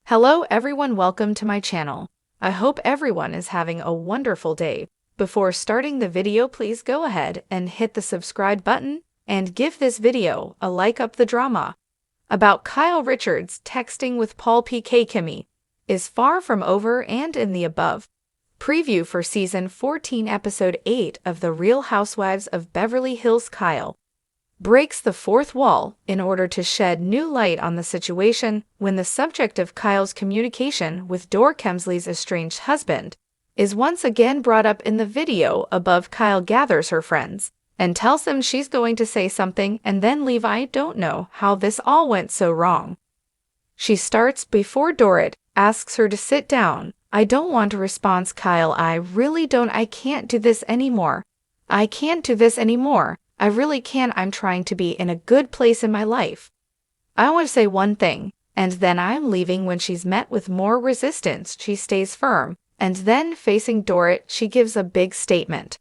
Hello everyone, welcome to my channel. I hope everyone is having a wonderful day. Before starting the video, please go ahead and hit the subscribe button and give this video a like. Up the drama about Kyle Richards texting with Paul PK Kimmy is far from over, and in the above preview for season 14 episode 8 of The Real Housewives of Beverly Hills, Kyle breaks the fourth wall in order to shed new light on the situation when the subject of Kyle's communication with Dor Kemsley's estranged husband is once again brought up in the video above. Kyle gathers her friends and tells them she's going to say something and then leave. I don't know how this all went so wrong. She starts before Dorit asks her to sit down. I don't want a response, Kyle. I really don't. I can't do this anymore. I can't do this anymore. I really can't. I'm trying to be in a good place in my life. I want to say one thing, and then I'm leaving. When she's met with more resistance, she stays firm, and then facing Dorit, she gives a big statement.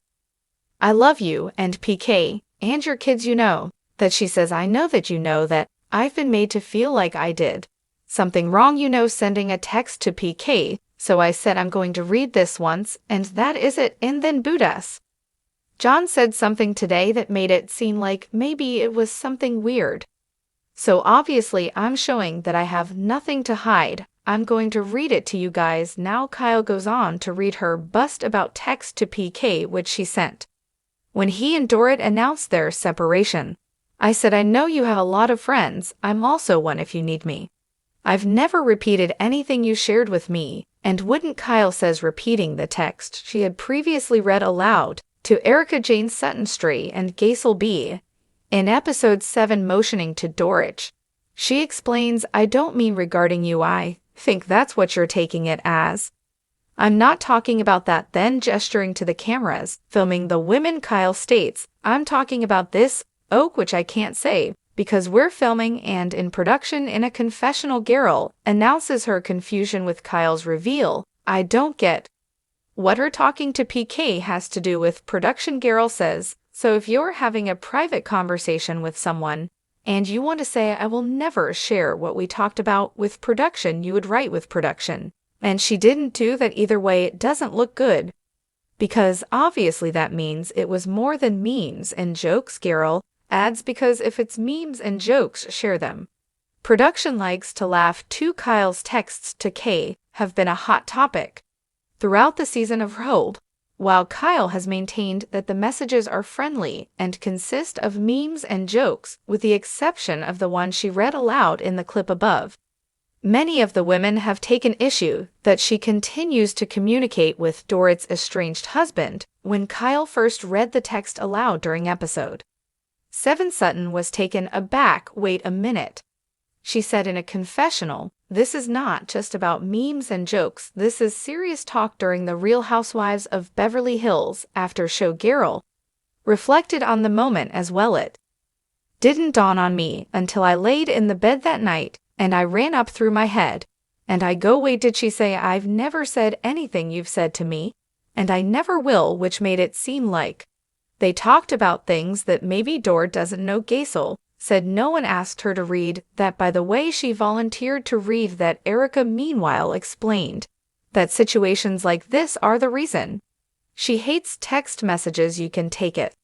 I love you and PK, and your kids. You know that. She says, I know that you know that I've been made to feel like I did something wrong, sending a text to PK. So I said I'm going to read this once, and that is it. And then Budas. John said something today that made it seem like maybe it was something weird. So obviously I'm showing that I have nothing to hide. I'm going to read it to you guys now. Kyle goes on to read her bust about text to PK which she sent when he and Dorit announced their separation. I said, I know you have a lot of friends. I'm also one if you need me. I've never repeated anything you shared with me, and wouldn't. Kyle says, repeating the text she had previously read aloud to Erica Jane Sutton-Stree and Gaisel B. in episode 7, motioning to Dorich. She explains, I don't mean regarding you. I think that's what you're taking it as. I'm not talking about that. Then gesturing to the cameras, filming the women, Kyle states, I'm talking about this oak, which I can't say because we're filming and in production in a confessional. Garrel announces her confusion with Kyle's reveal. I don't get what her talking to PK has to do with production. Garrel says, so if you're having a private conversation with someone and you want to say, I will never share what we talked about with production, you would write with production. And she didn't do that. Either way, it doesn't look good. Because obviously that means it was more than memes and jokes. Garrel adds, because if it's memes and jokes, share them. Production likes to laugh too. Kyle's texts to Kay have been a hot topic throughout the season of Hold, while Kyle has maintained that the messages are friendly and consist of memes and jokes, with the exception of the one she read aloud in the clip above. Many of the women have taken issue that she continues to communicate with Dorit's estranged husband. When Kyle first read the text aloud during episode 7, Sutton was taken aback. Wait a minute. She said in a confessional, this is not just about memes and jokes. This is serious talk. During The Real Housewives of Beverly Hills after show, Garrel reflected on the moment as well. It didn't dawn on me until I laid in the bed that night and I ran up through my head and I go, wait, did she say I've never said anything you've said to me and I never will, which made it seem like they talked about things that maybe Dor doesn't know. Gaisel said no one asked her to read that. By the way, she volunteered to read that. Erica meanwhile explained that situations like this are the reason she hates text messages. You can take it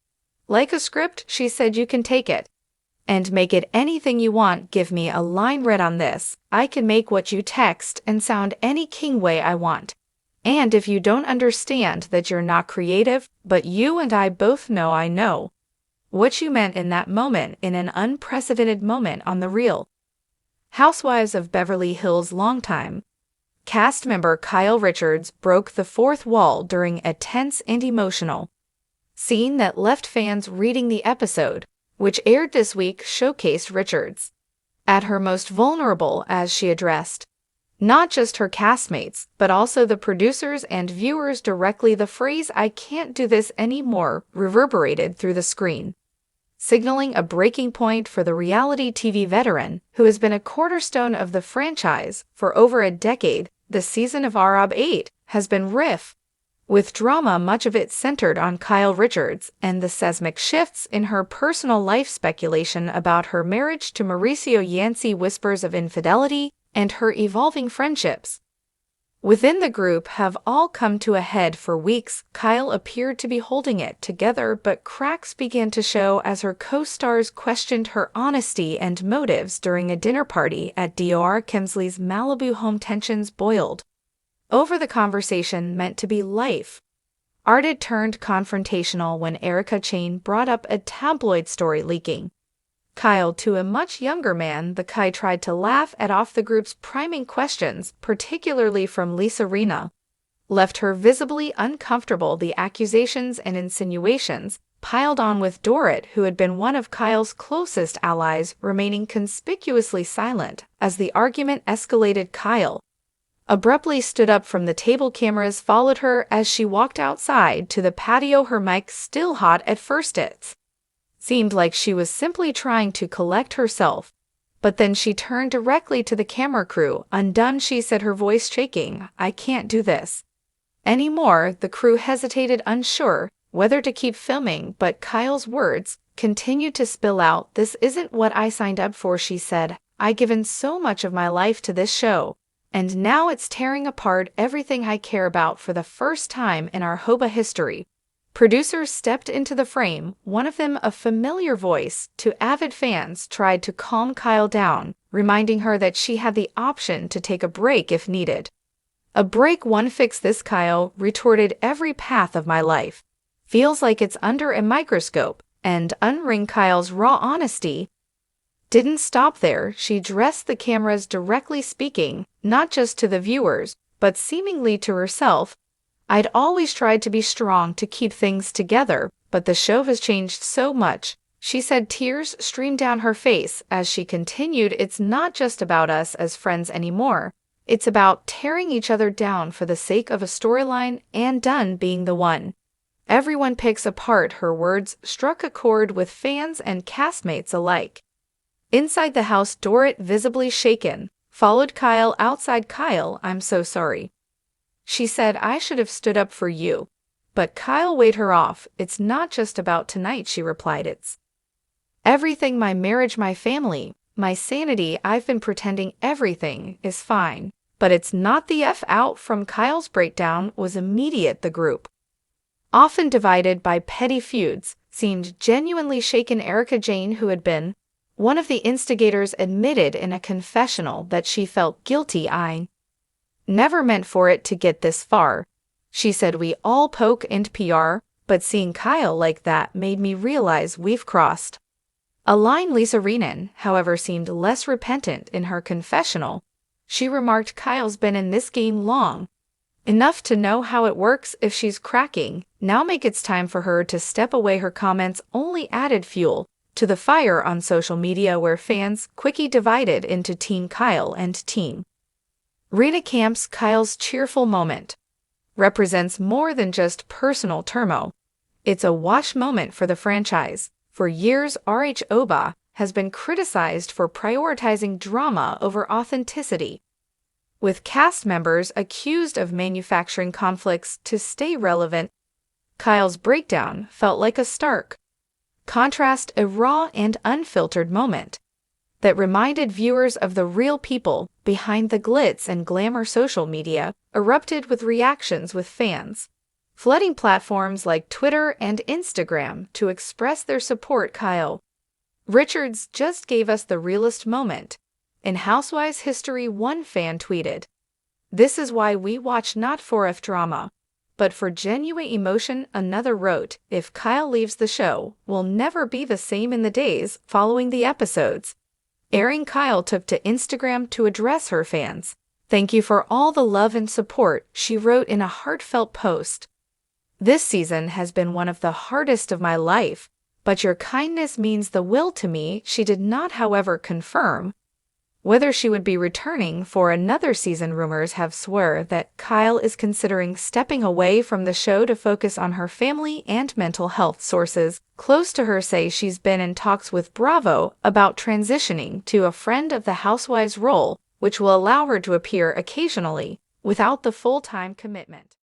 like a script, she said. You can take it and make it anything you want. Give me a line read on this. I can make what you text and sound any king way I want. And if you don't understand that, you're not creative, but you and I both know I know what you meant in that moment, in an unprecedented moment on The Real Housewives of Beverly Hills. Longtime cast member Kyle Richards broke the fourth wall during a tense and emotional scene that left fans reading. The episode, which aired this week, showcased Richards at her most vulnerable as she addressed not just her castmates, but also the producers and viewers directly. The phrase, I can't do this anymore, reverberated through the screen, signaling a breaking point for the reality TV veteran who has been a cornerstone of the franchise for over a decade. The season of Arab 8 has been rife with drama, much of it centered on Kyle Richards and the seismic shifts in her personal life. Speculation about her marriage to Mauricio Yancey, whispers of infidelity, and her evolving friendships within the group have all come to a head. For weeks, Kyle appeared to be holding it together, but cracks began to show as her co-stars questioned her honesty and motives during a dinner party at Dr. Kemsley's Malibu home. Tensions boiled over the conversation meant to be life. Arded turned confrontational when Erica Chane brought up a tabloid story leaking Kyle to a much younger man. The Kai tried to laugh at off the group's priming questions, particularly from Lisa Rinna, left her visibly uncomfortable. The accusations and insinuations piled on, with Dorit, who had been one of Kyle's closest allies, remaining conspicuously silent as the argument escalated. Kyle abruptly stood up from the table. Cameras followed her as she walked outside to the patio, her mic still hot. At first it seemed like she was simply trying to collect herself, but then she turned directly to the camera crew. "Undone," she said, her voice shaking. "I can't do this anymore." The crew hesitated, unsure whether to keep filming, but Kyle's words continued to spill out. "This isn't what I signed up for," she said. "I've given so much of my life to this show, and now it's tearing apart everything I care about." For the first time in our Hoba history, producers stepped into the frame, one of them a familiar voice to avid fans tried to calm Kyle down, reminding her that she had the option to take a break if needed. "A break won't fix this," Kyle retorted. "Every path of my life feels like it's under a microscope." And unring Kyle's raw honesty didn't stop there. She addressed the cameras directly, speaking not just to the viewers, but seemingly to herself. "I'd always tried to be strong, to keep things together, but the show has changed so much," she said. Tears streamed down her face as she continued. "It's not just about us as friends anymore. It's about tearing each other down for the sake of a storyline, and done being the one everyone picks apart." Her words struck a chord with fans and castmates alike. Inside the house, Dorit, visibly shaken, followed Kyle outside. "Kyle, I'm so sorry," she said. "I should have stood up for you." But Kyle waved her off. "It's not just about tonight," she replied. "It's everything. My marriage, my family, my sanity. I've been pretending everything is fine, but it's not." The F out from Kyle's breakdown was immediate. The group, often divided by petty feuds, seemed genuinely shaken. Erica Chane, who had been one of the instigators, admitted in a confessional that she felt guilty. "I never meant for it to get this far," she said. "We all poke and PR, but seeing Kyle like that made me realize we've crossed a line." Lisa Rinna, however, seemed less repentant in her confessional. She remarked, "Kyle's been in this game long enough to know how it works. If she's cracking, now make it's time for her to step away." Her comments only added fuel to the fire on social media, where fans quickly divided into Team Kyle and Team Rinna camps. Kyle's Tearful moment represents more than just personal turmoil. It's a wash moment for the franchise. For years, RH Oba has been criticized for prioritizing drama over authenticity, with cast members accused of manufacturing conflicts to stay relevant. Kyle's breakdown felt like a stark contrast, a raw and unfiltered moment that reminded viewers of the real people behind the glitz and glamour. Social media erupted with reactions, with fans flooding platforms like Twitter and Instagram to express their support. "Kyle Richards just gave us the realest moment in Housewives history," one fan tweeted. "This is why we watch, not for drama, but for genuine emotion." Another wrote, "If Kyle leaves the show, we'll never be the same." In the days following the episodes airing, Kyle took to Instagram to address her fans. "Thank you for all the love and support," she wrote in a heartfelt post. "This season has been one of the hardest of my life, but your kindness means the world to me." She did not, however, confirm whether she would be returning for another season. Rumors have swirled that Kyle is considering stepping away from the show to focus on her family and mental health. Sources close to her say she's been in talks with Bravo about transitioning to a friend of the Housewives role, which will allow her to appear occasionally without the full-time commitment.